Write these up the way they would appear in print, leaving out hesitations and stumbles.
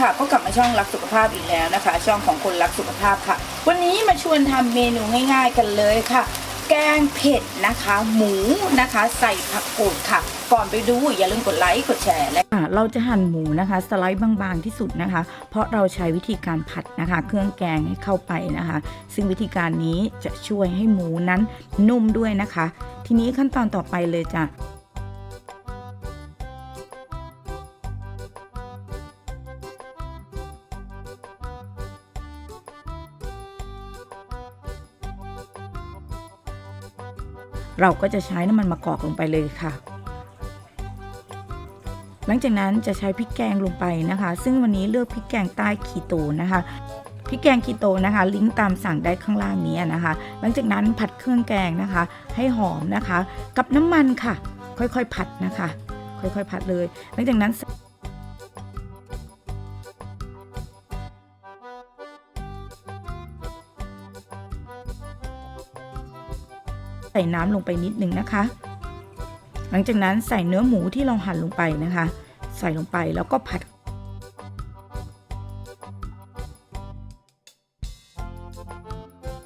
ค่ะก็กลับมาช่องรักสุขภาพอีกแล้วนะคะช่องของคนรักสุขภาพค่ะวันนี้มาชวนทำเมนูง่ายๆกันเลยค่ะแกงเผ็ดนะคะหมูนะคะใส่ผักกูดค่ะก่อนไปดูอย่าลืมกดไลค์กดแชร์และเราจะหั่นหมูนะคะสไลด์บางๆที่สุดนะคะเพราะเราใช้วิธีการผัดนะคะเครื่องแกงให้เข้าไปนะคะซึ่งวิธีการนี้จะช่วยให้หมูนั้นนุ่มด้วยนะคะทีนี้ขั้นตอนต่อไปเลยจ้ะเราก็จะใช้น้ำมันมะกอกลงไปเลยค่ะหลังจากนั้นจะใช้พริกแกงลงไปนะคะซึ่งวันนี้เลือกพริกแกงใต้คีโตนะคะพริกแกงคีโตนะคะลิงก์ตามสั่งได้ข้างล่างนี้นะคะหลังจากนั้นผัดเครื่องแกงนะคะให้หอมนะคะกับน้ำมันค่ะค่อยๆผัดนะคะค่อยๆผัดเลยหลังจากนั้นใส่น้ำลงไปนิดนึงนะคะหลังจากนั้นใส่เนื้อหมูที่เราหั่นลงไปนะคะใส่ลงไปแล้วก็ผัด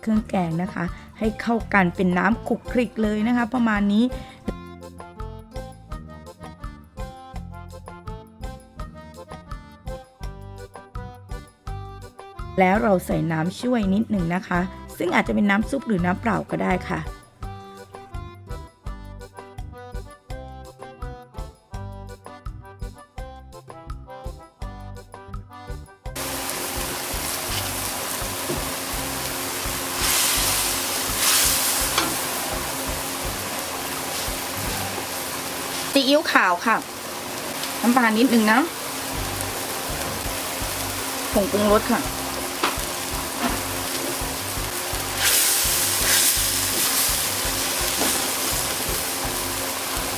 เครื่องแกงนะคะให้เข้ากันเป็นน้ำคลุกคลิกเลยนะคะประมาณนี้แล้วเราใส่น้ำช่วยนิดหนึ่งนะคะซึ่งอาจจะเป็นน้ำซุปหรือน้ำเปล่าก็ได้ค่ะซีอิ๊วขาวค่ะน้ำปลานิดนึงนะผงปรุงรสค่ะ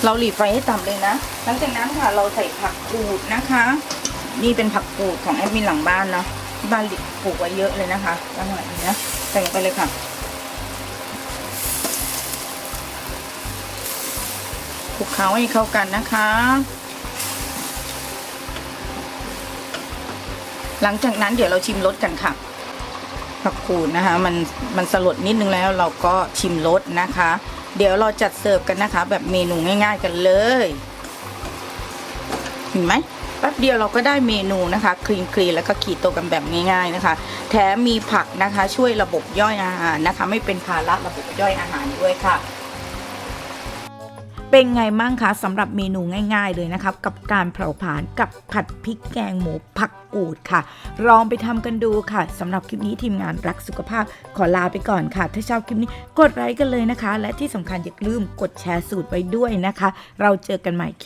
เราหลีไฟให้ต่ำเลยนะหลังจากนั้นค่ะเราใส่ผักกูดนะคะนี่เป็นผักกูดของแอดมินหลังบ้านเนาะที่บ้านปลูกไว้เยอะเลยนะคะตั้งหลายนี้นะใส่ลงไปเลยค่ะคลุกเคล้าให้เข้ากันนะคะหลังจากนั้นเดี๋ยวเราชิมรสกันค่ะผักกูดนะคะมันสลดนิดนึงแล้วเราก็ชิมรสนะคะเดี๋ยวเราจัดเสิร์ฟกันนะคะแบบเมนูง่ายๆกันเลยเห็นไหมแป๊บเดียวเราก็ได้เมนูนะคะคลีนแล้วก็คีโตกันแบบง่ายๆนะคะแถมมีผักนะคะช่วยระบบย่อยอาหารนะคะไม่เป็นภาระระบบย่อยอาหารด้วยค่ะเป็นไงมั่งคะสำหรับเมนูง่ายๆเลยนะครับกับการเผาผลาญกับผัดพริกแกงหมูผักกูดค่ะลองไปทำกันดูค่ะสำหรับคลิปนี้ทีมงานรักสุขภาพขอลาไปก่อนค่ะถ้าชอบคลิปนี้กดไลค์กันเลยนะคะและที่สำคัญอย่าลืมกดแชร์สูตรไว้ด้วยนะคะเราเจอกันใหม่คลิป